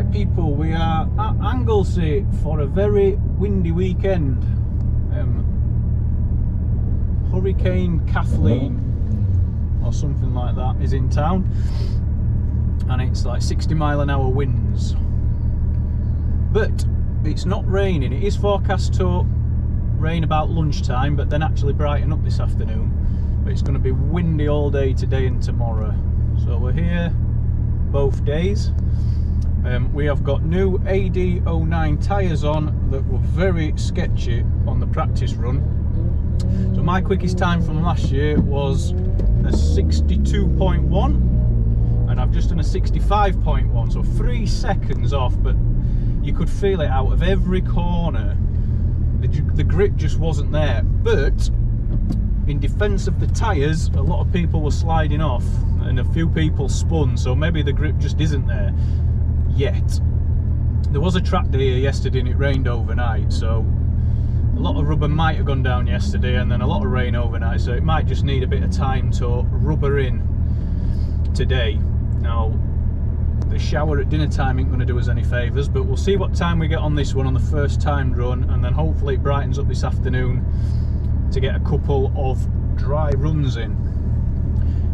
Right people, we are at Anglesey for a very windy weekend. Hurricane Kathleen or something like that is in town, and it's like 60-mile-an-hour winds. But it's not raining. It is forecast to rain about lunchtime, but then actually brighten up this afternoon. But it's going to be windy all day today and tomorrow. So we're here both days. We have got new AD09 tyres on that were very sketchy on the practice run. So my quickest time from last year was a 62.1 and I've just done a 65.1, so 3 seconds off, but you could feel it out of every corner. The grip just wasn't there. But in defence of the tyres, a lot of people were sliding off and a few people spun, so maybe the grip just isn't there yet. There was a track day here yesterday and it rained overnight, so a lot of rubber might have gone down yesterday and then a lot of rain overnight, so it might just need a bit of time to rubber in today. Now the shower at dinner time ain't going to do us any favours, but we'll see what time we get on this one on the first time run, and then hopefully it brightens up this afternoon to get a couple of dry runs in,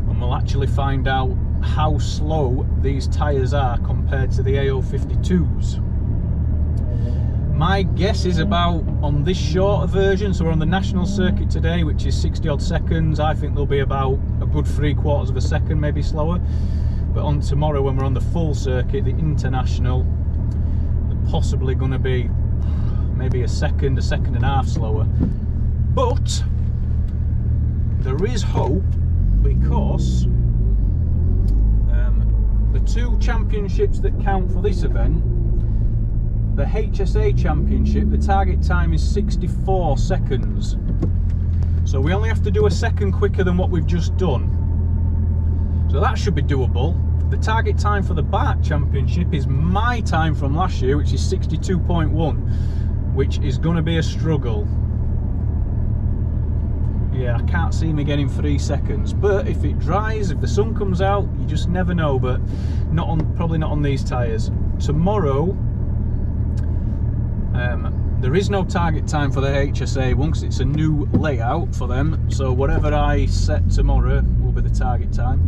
and we'll actually find out how slow these tyres are compared to the AO52s. My guess is about, on this shorter version, so we're on the national circuit today, which is 60 odd seconds, I think they'll be about a good 3/4 of a second, maybe slower. But on tomorrow, when we're on the full circuit, the international, they're possibly going to be maybe a second and a half slower. But there is hope, because the 2 championships that count for this event, the HSA championship, the target time is 64 seconds. So we only have to do a second quicker than what we've just done. So that should be doable. The target time for the BARC championship is my time from last year, which is 62.1, which is going to be a struggle. Yeah, I can't see me getting 3 seconds, but if it dries, if the sun comes out, you just never know. But probably not on these tyres. Tomorrow, there is no target time for the HSA one because it's a new layout for them. So whatever I set tomorrow will be the target time.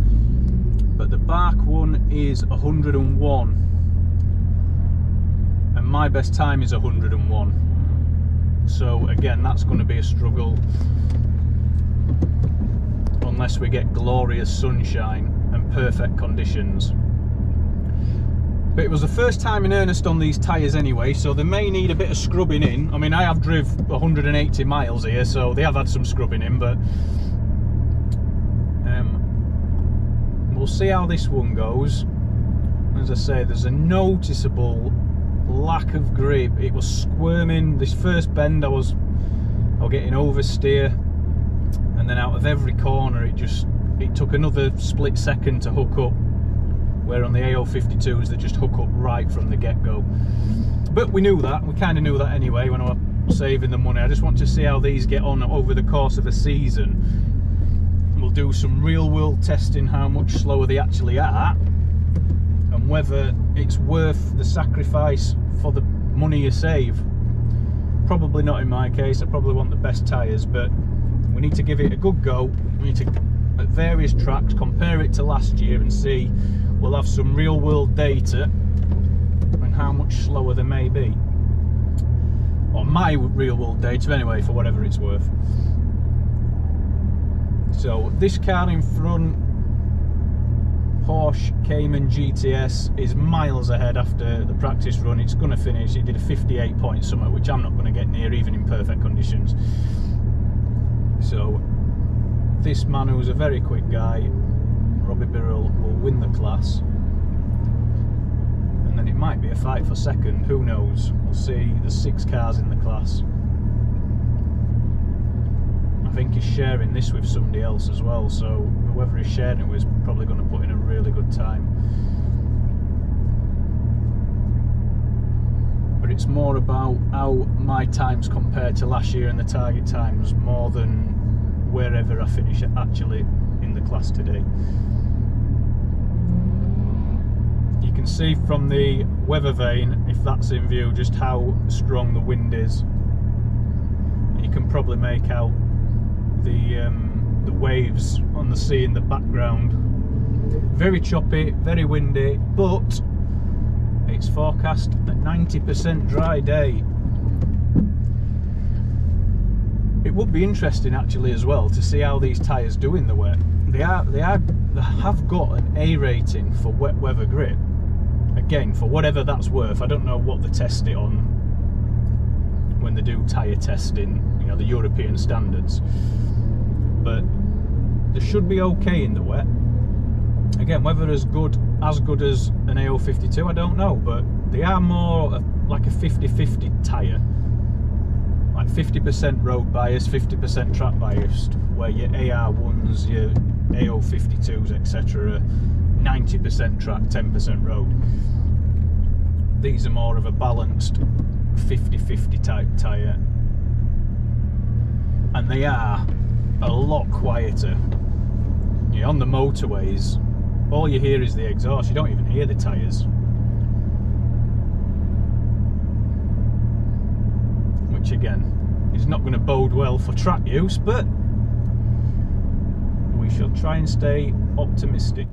But the BARC one is 101, and my best time is 101. So again, that's going to be a struggle unless we get glorious sunshine and perfect conditions. But it was the first time in earnest on these tyres anyway, so they may need a bit of scrubbing in. I mean, I have driven 180 miles here, so they have had some scrubbing in, but we'll see how this one goes. As I say, there's a noticeable lack of grip. It was squirming. This first bend I was getting oversteer, and then out of every corner it took another split second to hook up, where on the AO52s they just hook up right from the get-go. But we knew that, we kind of knew that anyway when I was saving the money. I just want to see how these get on over the course of a season. We'll do some real-world testing, how much slower they actually are, and whether it's worth the sacrifice for the money you save. Probably not in my case. I probably want the best tyres, but we need to give it a good go. We need to, at various tracks, compare it to last year and see. We'll have some real-world data and how much slower they may be. Or my real-world data anyway, for whatever it's worth. So this car in front, Porsche Cayman GTS, is miles ahead after the practice run. It's going to finish. It did a 58 point something, which I'm not going to get near even in perfect conditions. So this man, who's a very quick guy, Robbie Birrell, will win the class, and then it might be a fight for second, who knows. We'll see. There's 6 cars in the class. I think he's sharing this with somebody else as well, so whoever he's sharing it with is probably going to put in a really good time. But it's more about how my times compare to last year and the target times, more than wherever I finish actually in the class today. You you can see from the weather vane, if that's in view, just how strong the wind is. You can probably make out the waves on the sea in the background. Very choppy, very windy, but it's forecast a 90% dry day. It would be interesting actually as well to see how these tyres do in the wet. They have got an A rating for wet weather grip. Again, for whatever that's worth. I don't know what they test it on when they do tyre testing, you know, the European standards. But they should be okay in the wet. Again, whether as good as an AO52, I don't know, but they are more like a 50-50 tyre. Like 50% road bias, 50% track biased, where your AR1s, your AO52s, etc. are 90% track, 10% road. These are more of a balanced 50-50 type tyre, and they are a lot quieter. You know, on the motorways, all you hear is the exhaust, you don't even hear the tyres. Which again is not going to bode well for track use, but we shall try and stay optimistic.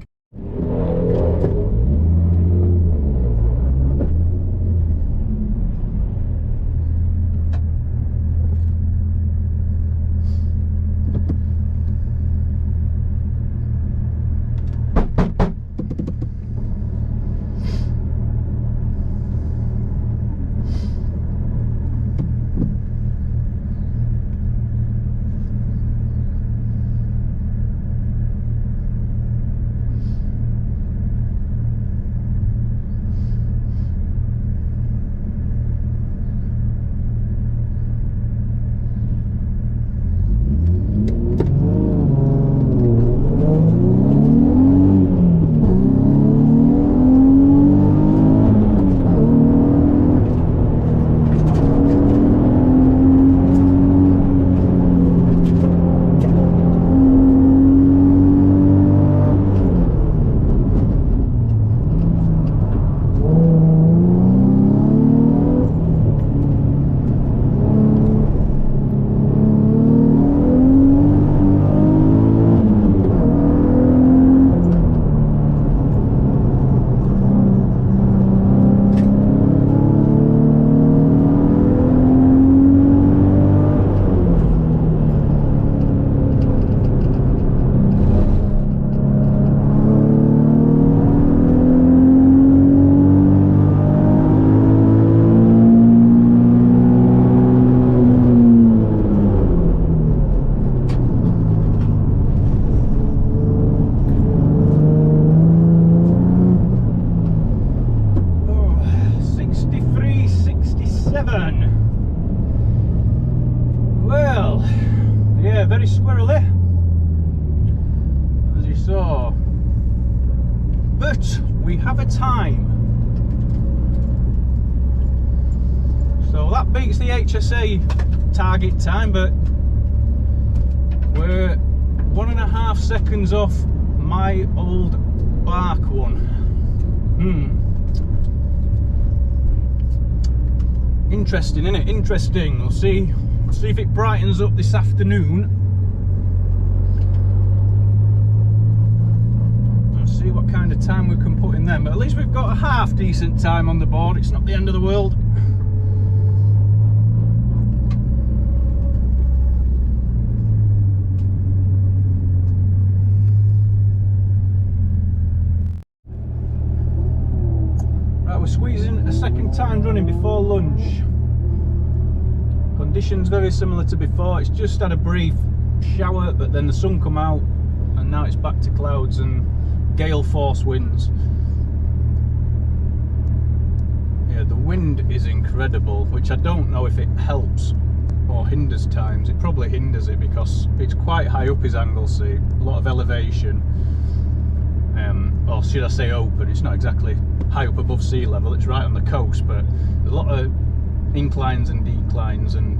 Well, yeah, very squirrely, as you saw, but we have a time. So that beats the HSA target time, but we're 1.5 seconds off my old BARC one. Interesting, isn't it? Interesting. We'll see if it brightens up this afternoon. We'll see what kind of time we can put in them. But at least we've got a half decent time on the board. It's not the end of the world. Right, we're squeezing a second time running before lunch. Conditions very similar to before. It's just had a brief shower, but then the sun come out and now it's back to clouds and gale force winds. Yeah, the wind is incredible, which I don't know if it helps or hinders times. It probably hinders it because it's quite high up is Anglesey, a lot of elevation, or should I say open. It's not exactly high up above sea level, it's right on the coast, but there's a lot of inclines and declines, and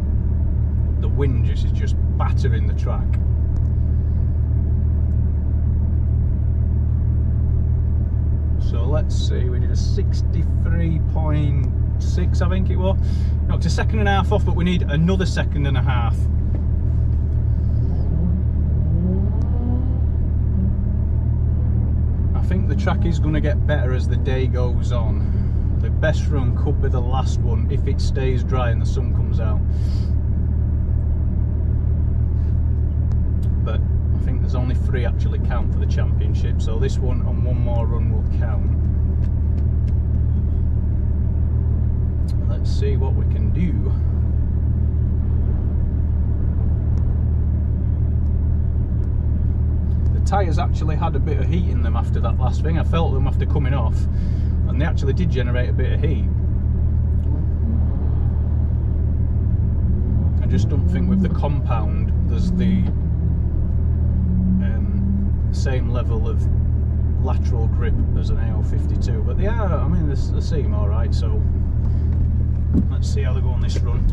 the wind is just battering the track. So let's see, we did a 63.6, I think it was. Knocked a second and a half off, but we need another second and a half. I think the track is going to get better as the day goes on. The best run could be the last one if it stays dry and the sun comes out. But I think there's only 3 actually count for the championship, so this one and one more run will count. Let's see what we can do. The tyres actually had a bit of heat in them after that last thing. I felt them after coming off, and they actually did generate a bit of heat. I just don't think with the compound there's the same level of lateral grip as an AO52, but they are, I mean, they seem alright, so let's see how they go on this run.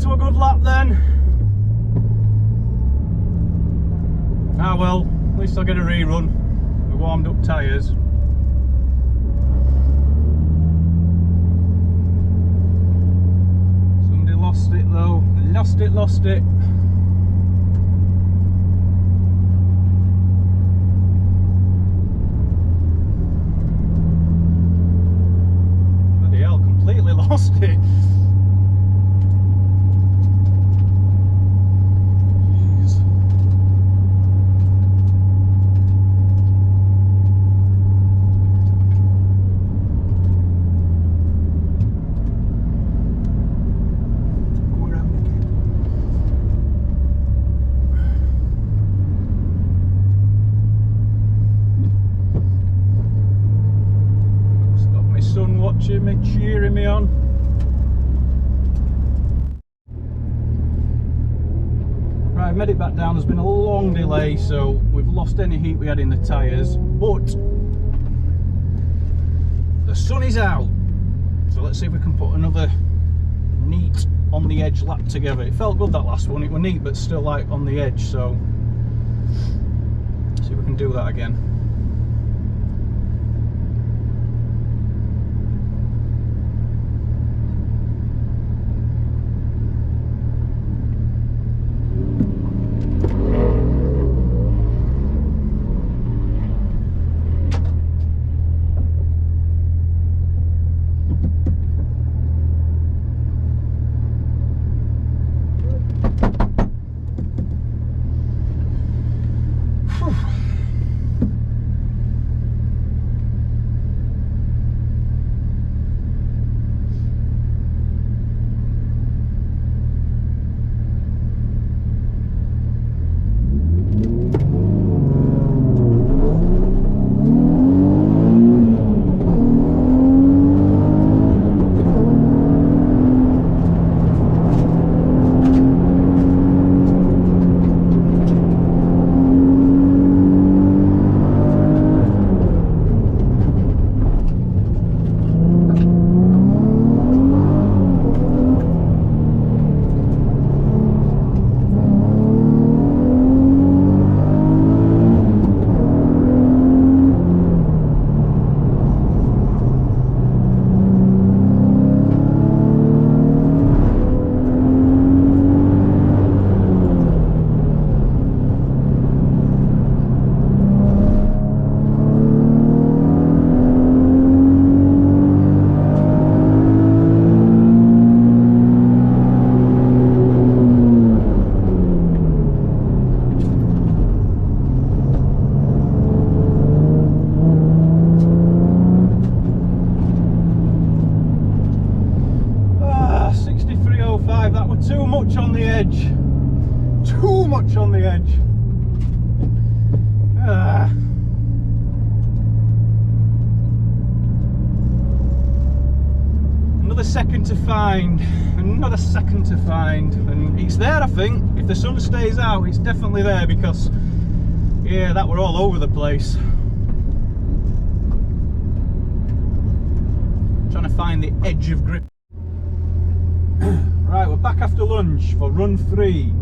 To a good lap then. Ah well, at least I'll get a rerun. We warmed up tyres. Somebody lost it though. Lost it. Bloody hell, completely lost it. Me cheering me on. Right, I've made it back down. There's been a long delay, so we've lost any heat we had in the tyres, but the sun is out, so let's see if we can put another neat on the edge lap together. It felt good that last one. It was neat but still like on the edge, so see if we can do that again. second to find, another second to find, and it's there. I think if the sun stays out, it's definitely there, because yeah, that were all over the place. Trying to find the edge of grip. Right, we're back after lunch for run 3.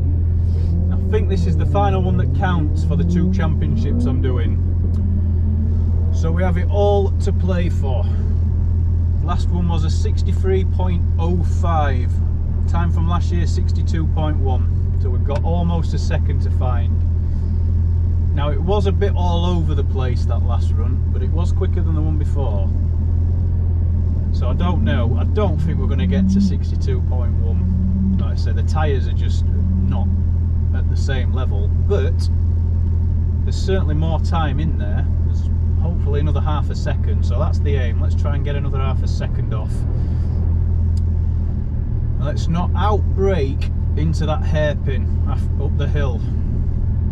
I think this is the final one that counts for the 2 championships I'm doing. So we have it all to play for. Last one was a 63.05. Time from last year, 62.1. So we've got almost a second to find. Now it was a bit all over the place, that last run, but it was quicker than the one before. So I don't know. I don't think we're going to get to 62.1. Like I said, the tyres are just not at the same level, but there's certainly more time in there. There's hopefully another half a second, so that's the aim. Let's try and get another half a second off. Let's not outbrake into that hairpin up the hill.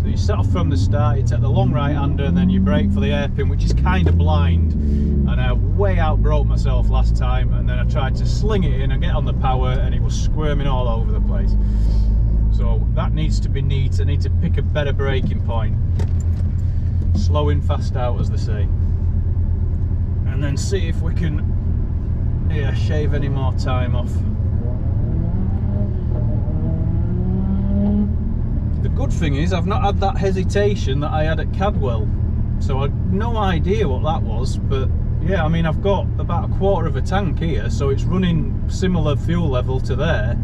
So you set off from the start, you take the long right hander, and then you brake for the hairpin, which is kind of blind, and I way outbroke myself last time, and then I tried to sling it in and get on the power, and it was squirming all over the place. So that needs to be neat. I need to pick a better braking point. Slow in, fast out, as they say. And then see if we can shave any more time off. The good thing is I've not had that hesitation that I had at Cadwell. So I had no idea what that was, but yeah, I mean, I've got about a quarter of a tank here, so it's running similar fuel level to there.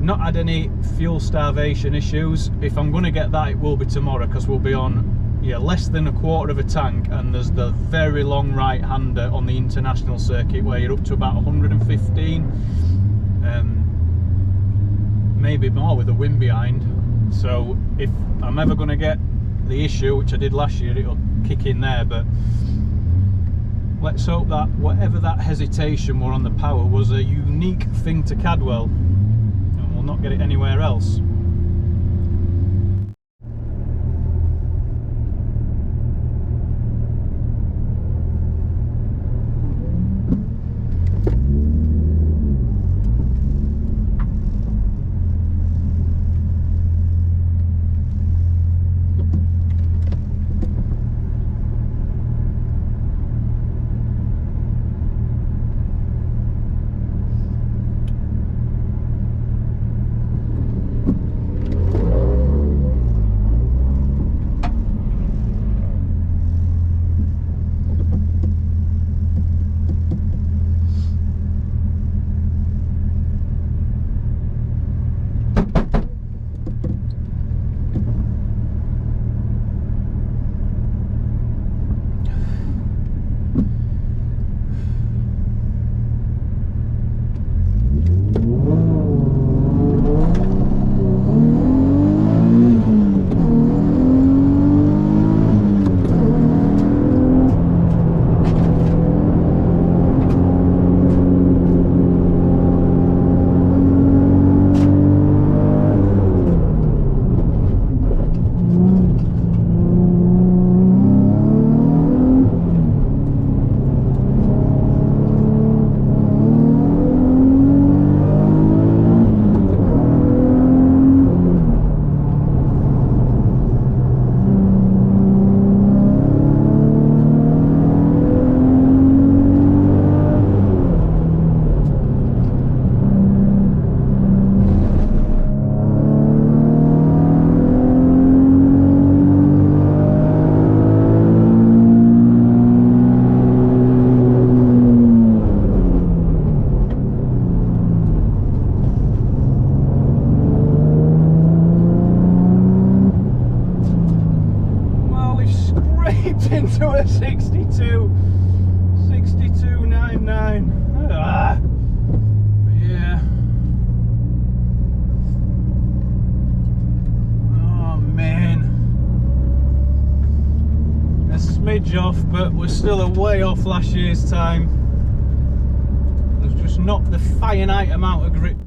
Not had any fuel starvation issues. If I'm going to get that, it will be tomorrow, because we'll be on less than a quarter of a tank, and there's the very long right hander on the international circuit where you're up to about 115, maybe more with the wind behind. So if I'm ever going to get the issue, which I did last year, it'll kick in there. But let's hope that whatever that hesitation were on the power was a unique thing to Cadwell, not get it anywhere else. Into a 62.99. Yeah. Oh man, a smidge off, but we're still a way off last year's time. There's just not the finite amount of grip.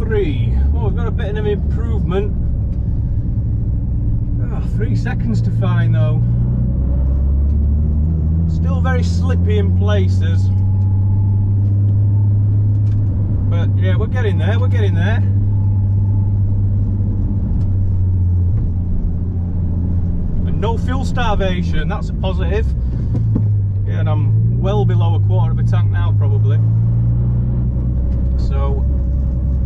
3. Oh, we've got a bit of an improvement. 3 seconds to find though. Still very slippy in places. But yeah, we're getting there, we're getting there. And no fuel starvation, that's a positive. Yeah, and I'm well below a quarter of a tank now probably. So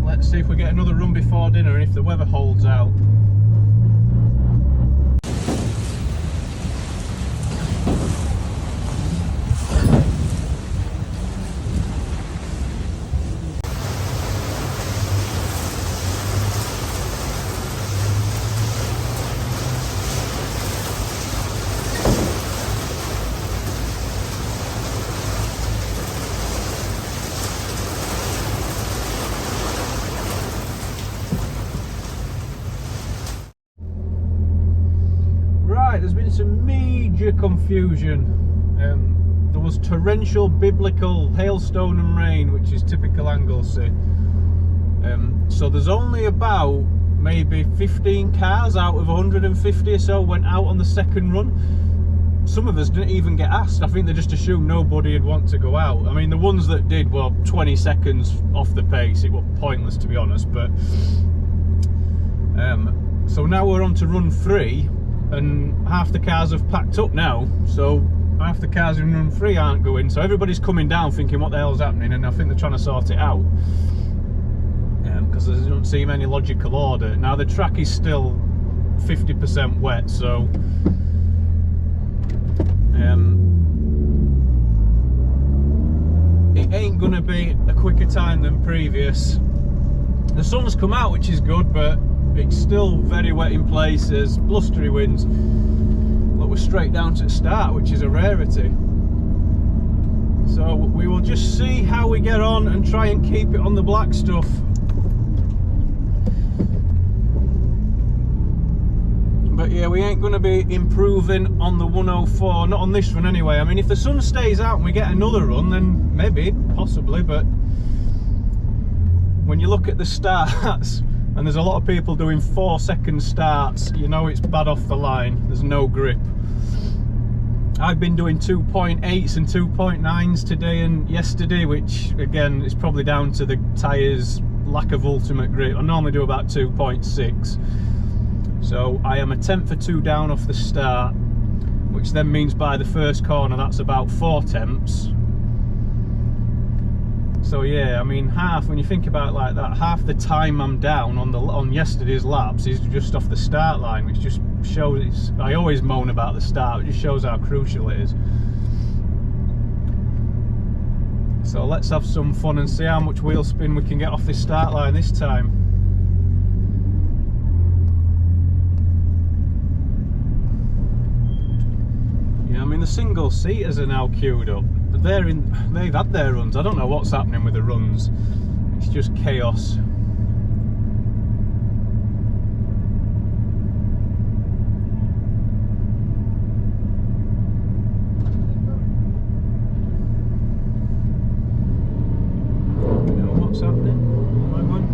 let's see if we get another run before dinner and if the weather holds out. There's been some major confusion. There was torrential biblical hailstone and rain, which is typical Anglesey. So there's only about maybe 15 cars out of 150 or so went out on the second run. Some of us didn't even get asked. I think they just assumed nobody would want to go out. I mean, the ones that did were 20 seconds off the pace. It was pointless, to be honest. But so now we're on to run 3. And half the cars have packed up now, so half the cars in run 3 aren't going, so everybody's coming down thinking what the hell's happening, and I think they're trying to sort it out because there doesn't seem any logical order. Now the track is still 50% wet, so it ain't gonna be a quicker time than previous. The sun's come out, which is good, but it's still very wet in places, blustery winds. Look, we're straight down to the start, which is a rarity. So we will just see how we get on and try and keep it on the black stuff. But yeah, we ain't going to be improving on the 104, not on this run anyway. I mean, if the sun stays out and we get another run, then maybe, possibly, but when you look at the starts, and there's a lot of people doing 4-second starts, you know it's bad off the line, there's no grip. I've been doing 2.8s and 2.9s today and yesterday, which again is probably down to the tyres' lack of ultimate grip. I normally do about 2.6. So I am a tenth or 2 down off the start, which then means by the first corner that's about 4 tenths. So yeah, I mean, half, when you think about it like that, half the time I'm down on yesterday's laps is just off the start line, which just shows, I always moan about the start, it just shows how crucial it is. So let's have some fun and see how much wheel spin we can get off this start line this time. Yeah, I mean, the single seaters are now queued up. They've had their runs. I don't know what's happening with the runs. It's just chaos. You know what's happening? Am I going?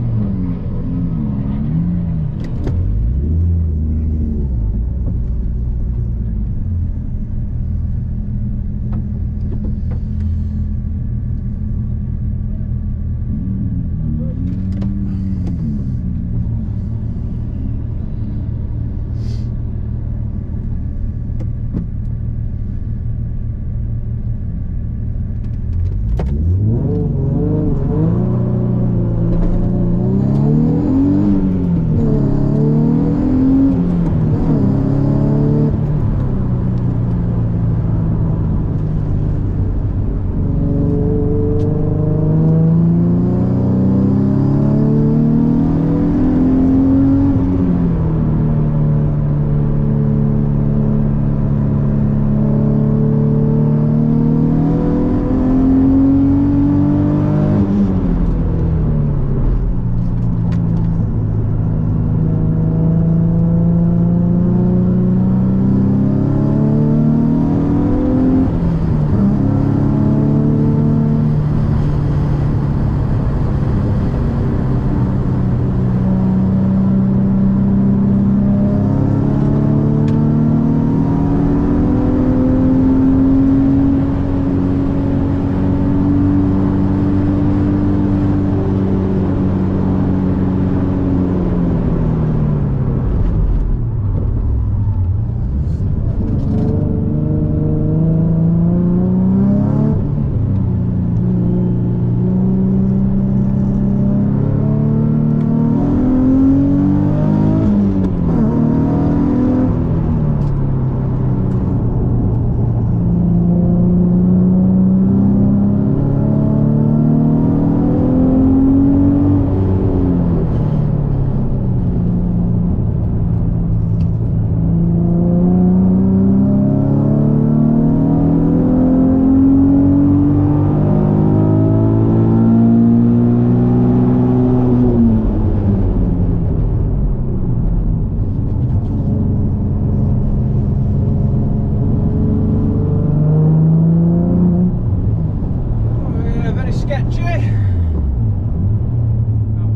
sketchy.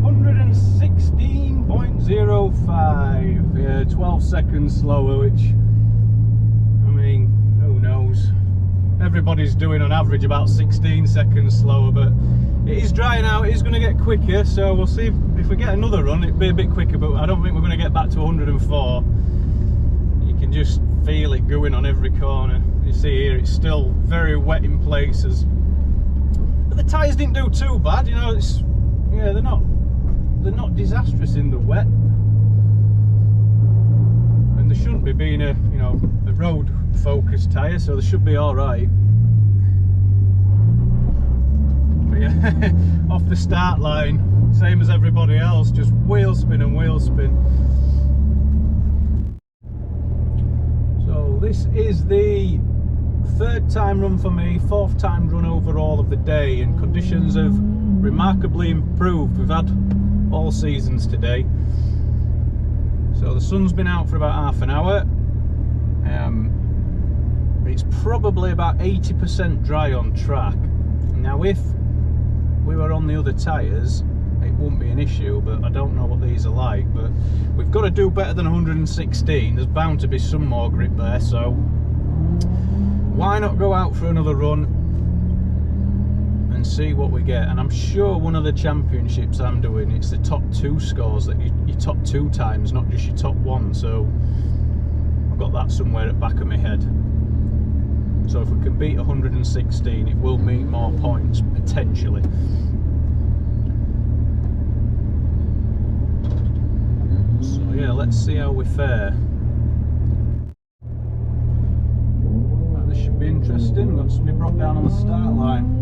116.05. Yeah, 12 seconds slower, which, I mean, who knows? Everybody's doing on average about 16 seconds slower, but it is drying out, it is going to get quicker, so we'll see if we get another run, it'll be a bit quicker, but I don't think we're going to get back to 104. You can just feel it going on every corner. You see here, it's still very wet in places. But the tyres didn't do too bad, you know, it's, yeah, they're not disastrous in the wet. And they shouldn't be being a, you know, a road focused tyre, so they should be alright. But yeah, off the start line, same as everybody else, just wheel spin and wheel spin. So this is the third time run for me, fourth time run overall of the day, and conditions have remarkably improved. We've had all seasons today. So the sun's been out for about half an hour. It's probably about 80% dry on track. Now if we were on the other tyres, it wouldn't be an issue, but I don't know what these are like. But we've got to do better than 116. There's bound to be some more grip there, so why not go out for another run and see what we get. And I'm sure one of the championships I'm doing, it's the top 2 scores, that you top 2 times, not just your top 1, so I've got that somewhere at the back of my head. So if we can beat 116, it will mean more points potentially. So yeah, let's see how we fare. Right, this should be interesting. We've got somebody brought down on the start line.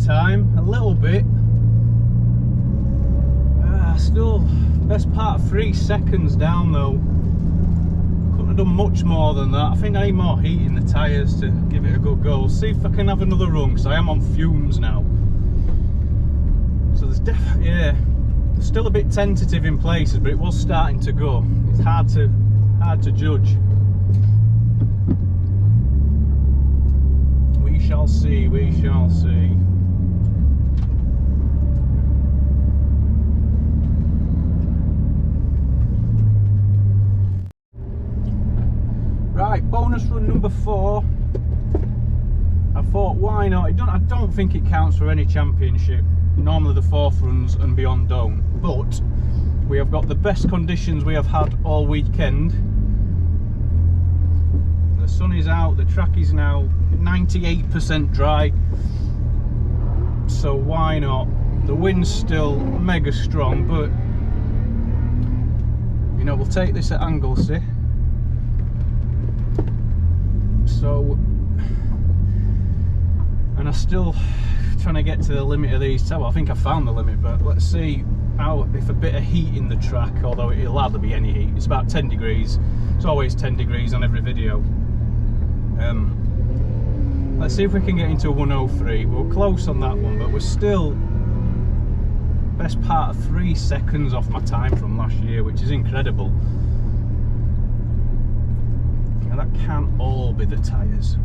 Time a little bit. Still best part of 3 seconds down though. Couldn't have done much more than that. I think I need more heat in the tyres to give it a good go. See if I can have another run, because I am on fumes now. So there's yeah, still a bit tentative in places, but it was starting to go. It's hard to judge. We shall see, we shall see. Right, bonus run number 4. I thought, why not? I don't think it counts for any championship. Normally the 4th runs and beyond don't. But we have got the best conditions we have had all weekend. The sun is out, the track is now 98% dry. So why not? The wind's still mega strong, but you know, we'll take this at Anglesey. So, and I'm still trying to get to the limit of these. Well, I think I found the limit, but let's see how, if a bit of heat in the track, although it'll hardly be any heat. It's about 10 degrees. It's always 10 degrees on every video. Let's see if we can get into a 103. We're close on that one, but we're still best part of 3 seconds off my time from last year, which is incredible. And that can't all be the tyres.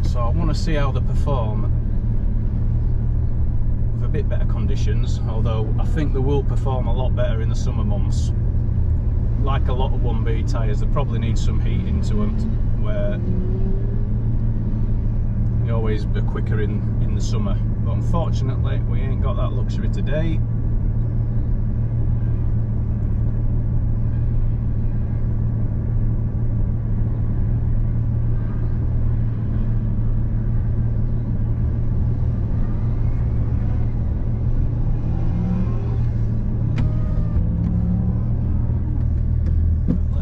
So I want to see how they perform with a bit better conditions, although I think they will perform a lot better in the summer months. Like a lot of 1B tyres, they probably need some heat into them, where they always are quicker in the summer. But unfortunately, we ain't got that luxury today.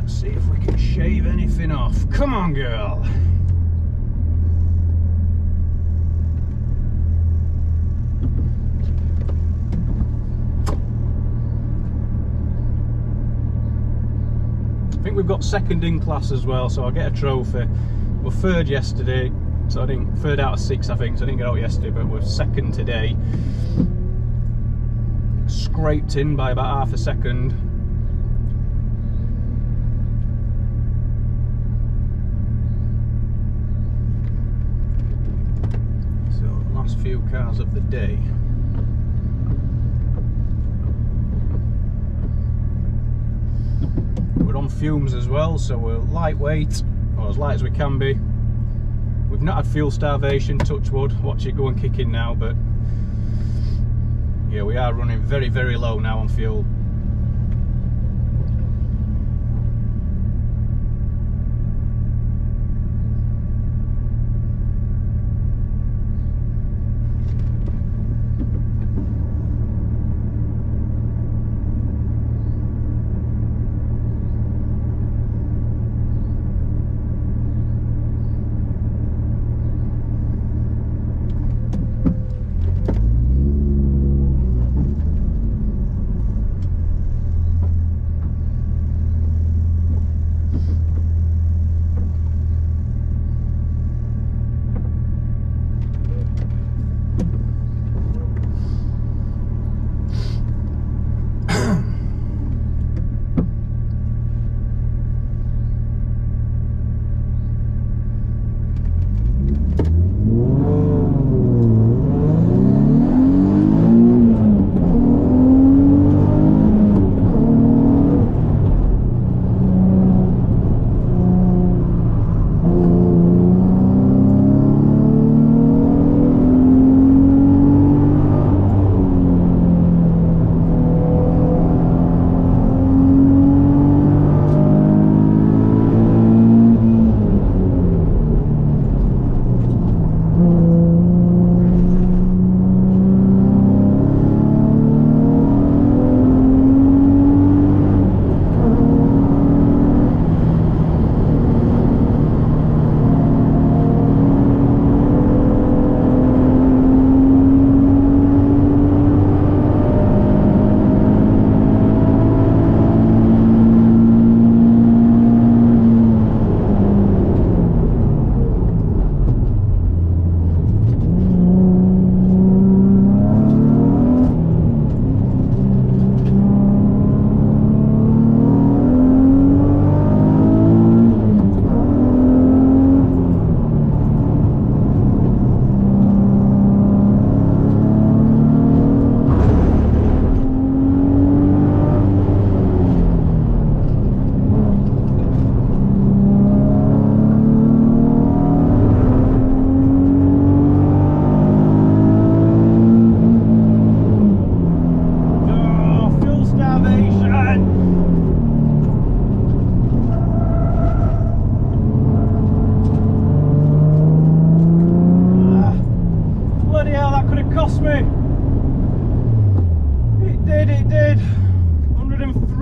See if we can shave anything off. Come on, girl. I think we've got 2nd in class as well, so I'll get a trophy. We're 3rd yesterday, so I didn't, 3rd out of 6 I think, so I didn't get out yesterday, but we're 2nd today. Scraped in by about half a second. Few cars of the day. We're on fumes as well, so we're lightweight, or as light as we can be. We've not had fuel starvation, touch wood, watch it go and kick in now, but yeah, we are running very, very low now on fuel.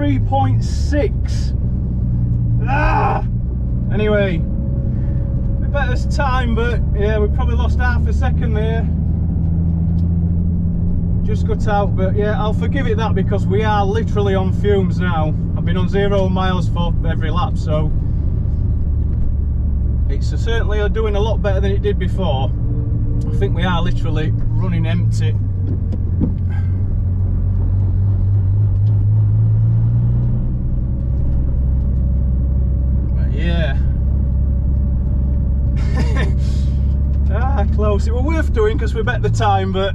3.6. Anyway, we bet it's time, but yeah, we probably lost half a second there. Just got out, but yeah, I'll forgive it that because we are literally on fumes now. I've been on 0 miles for every lap, so it's certainly doing a lot better than it did before. I think we are literally running empty. But yeah. Close. It was worth doing because we bet the time, but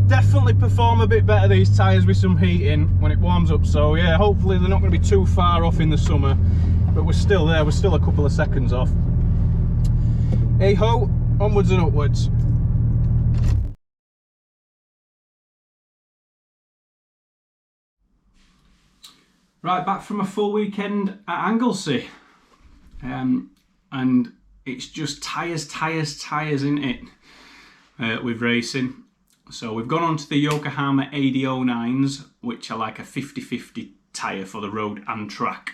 definitely perform a bit better these tyres with some heating when it warms up. So yeah, hopefully they're not going to be too far off in the summer, but we're still there. We're still a couple of seconds off. Hey ho, onwards and upwards. Right, back from a full weekend at Anglesey, and it's just tyres, isn't it, with racing. So we've gone on to the Yokohama AD09s, which are like a 50-50 tyre for the road and track.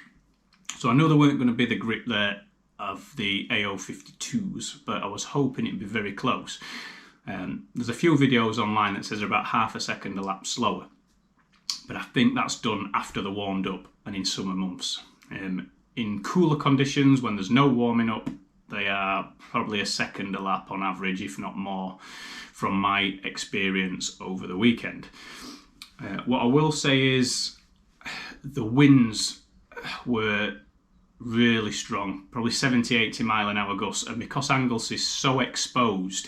So I know there weren't going to be the grip there of the AO52s, but I was hoping it'd be very close. There's a few videos online that says they're about half a second a lap slower, but I think that's done after they're warmed up and in summer months. In cooler conditions, when there's no warming up, they are probably a second a lap on average, if not more, from my experience over the weekend. What I will say is the winds were really strong, probably 70-80 mile an hour gusts, and because Anglesey is so exposed,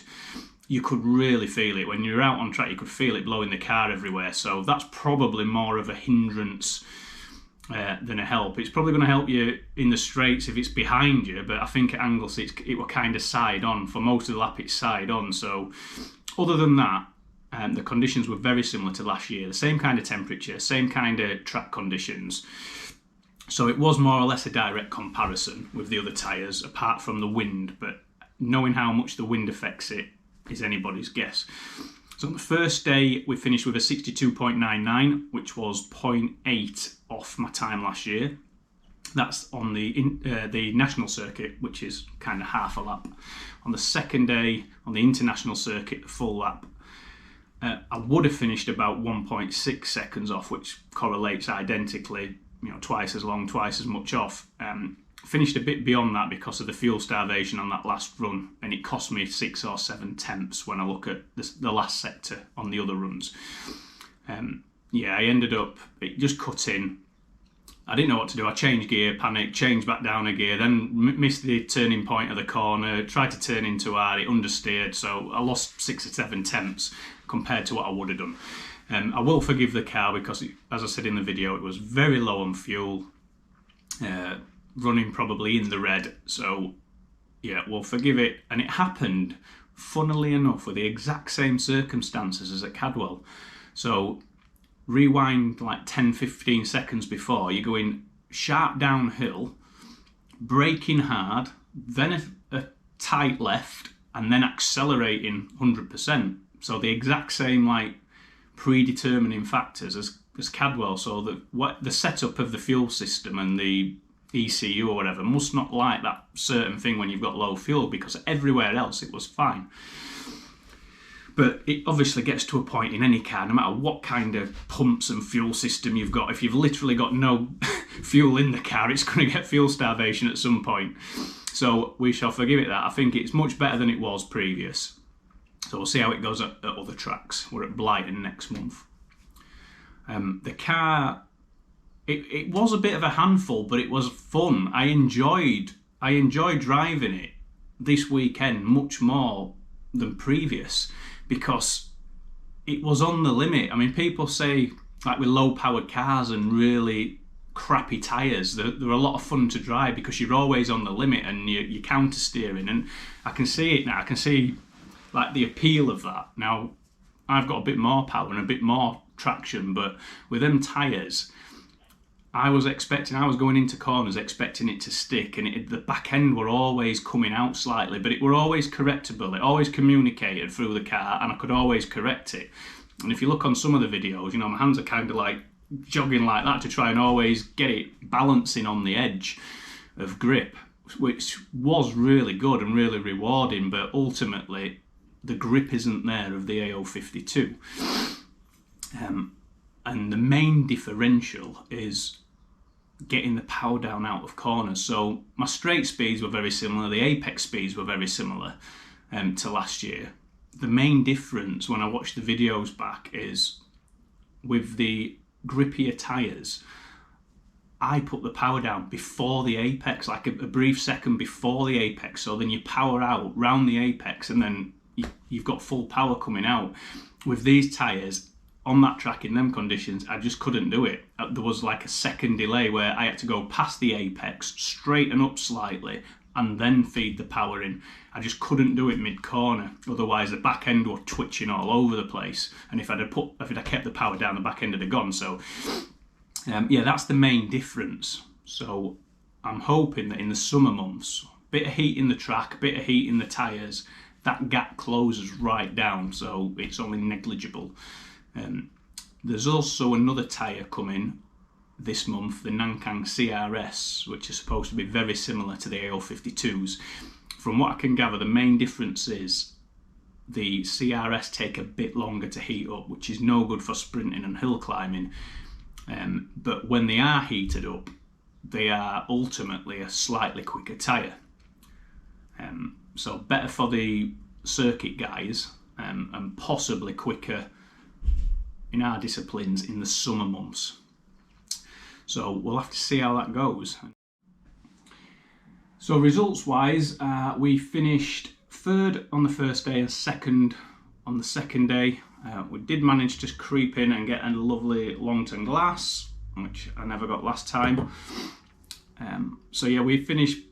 you could really feel it. When you're out on track, you could feel it blowing the car everywhere, so that's probably more of a hindrance than a help. It's probably going to help you in the straights if it's behind you, but I think at Anglesey it were kind of side on. For most of the lap it's side on, so other than that, the conditions were very similar to last year. The same kind of temperature, same kind of track conditions. So it was more or less a direct comparison with the other tyres, apart from the wind, but knowing how much the wind affects it is anybody's guess. So on the first day, we finished with a 62.99, which was 0.8 off my time last year. That's on the national circuit, which is kind of half a lap. On the second day, on the international circuit, the full lap, I would have finished about 1.6 seconds off, which correlates identically, twice as long, twice as much off. Finished a bit beyond that because of the fuel starvation on that last run, and it cost me 6 or 7 tenths when I look at the last sector on the other runs. Yeah, I ended up, it just cut in. I didn't know what to do. I changed gear, panicked, changed back down a gear, then missed the turning point of the corner, tried to turn into R, it understeered, so I lost 6 or 7 tenths compared to what I would have done. I will forgive the car because, as I said in the video, it was very low on fuel, running probably in the red, so yeah, we'll forgive it. And it happened, funnily enough, with the exact same circumstances as at Cadwell. So rewind like 10-15 seconds before, you're going sharp downhill, braking hard, then a tight left, and then accelerating 100%. So the exact same like predetermining factors as Cadwell. So the setup of the fuel system and the ECU or whatever must not like that certain thing when you've got low fuel, because everywhere else it was fine. But it obviously gets to a point in any car, no matter what kind of pumps and fuel system you've got, if you've literally got no fuel in the car, it's going to get fuel starvation at some point. So we shall forgive it that. I think it's much better than it was previous. So we'll see how it goes at other tracks. We're at Blighton next month. The car, it was a bit of a handful, but it was fun. I enjoyed driving it this weekend much more than previous, because it was on the limit. I mean, people say, like with low powered cars and really crappy tyres, they're a lot of fun to drive because you're always on the limit and you're counter steering, and I can see it now. I can see like the appeal of that. Now I've got a bit more power and a bit more traction, but with them tyres, I was going into corners expecting it to stick, and the back end were always coming out slightly, but it were always correctable. It always communicated through the car and I could always correct it. And if you look on some of the videos, my hands are kind of like jogging like that to try and always get it balancing on the edge of grip, which was really good and really rewarding, but ultimately the grip isn't there of the AO52. And the main differential is getting the power down out of corners. So my straight speeds were very similar, the apex speeds were very similar to last year. The main difference when I watched the videos back is with the grippier tyres, I put the power down before the apex, like a brief second before the apex, so then you power out round the apex and then you've got full power coming out. With these tyres, on that track in them conditions, I just couldn't do it. There was like a second delay where I had to go past the apex, straighten up slightly, and then feed the power in. I just couldn't do it mid-corner, otherwise the back end were twitching all over the place, and if I'd kept the power down, the back end would have gone. So yeah, that's the main difference. So I'm hoping that in the summer months, bit of heat in the track, bit of heat in the tyres, that gap closes right down, so it's only negligible. There's also another tyre coming this month, the Nankang CRS, which is supposed to be very similar to the AO52s. From what I can gather, the main difference is the CRS take a bit longer to heat up, which is no good for sprinting and hill climbing. But when they are heated up, they are ultimately a slightly quicker tyre. So better for the circuit guys, and possibly quicker in our disciplines in the summer months. So we'll have to see how that goes. So results wise, we finished third on the first day and second on the second day. We did manage to creep in and get a lovely Longton glass, which I never got last time. So yeah, we finished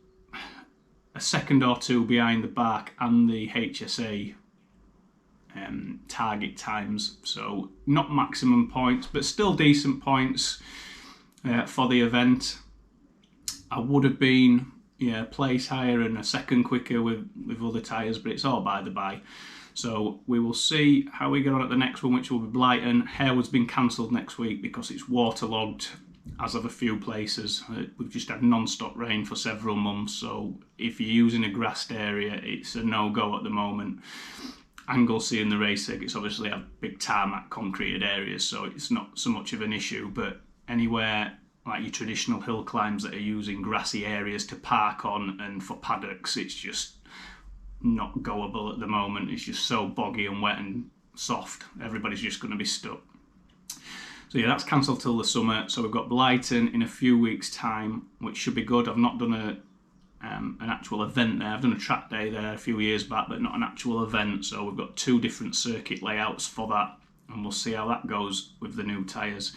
a second or two behind the BARC and the HSA target times, so not maximum points, but still decent points for the event. I would have been place higher and a second quicker with other tyres, but it's all by the by. So we will see how we get on at the next one, which will be Blighton. Harewood's been cancelled next week because it's waterlogged, as of a few places. We've just had non-stop rain for several months, so if you're using a grassed area, it's a no-go at the moment. Anglesey and the race circuits obviously have big tarmac concreted areas, so it's not so much of an issue, but anywhere like your traditional hill climbs that are using grassy areas to park on and for paddocks, it's just not goable at the moment. It's just so boggy and wet and soft, everybody's just going to be stuck. So yeah, that's cancelled till the summer. So we've got Blighton in a few weeks' time, which should be good. I've not done an actual event there. I've done a track day there a few years back, but not an actual event. So we've got two different circuit layouts for that, and we'll see how that goes with the new tyres.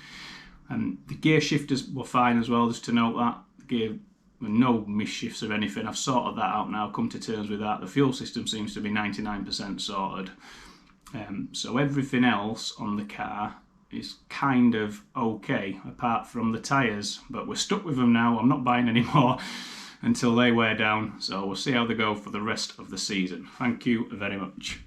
And the gear shifters were fine as well, just to note that. The gear, no misshifts or anything. I've sorted that out now, come to terms with that. The fuel system seems to be 99% sorted. So everything else on the car is kind of okay, apart from the tyres. But we're stuck with them now. I'm not buying any more until they wear down. So we'll see how they go for the rest of the season. Thank you very much.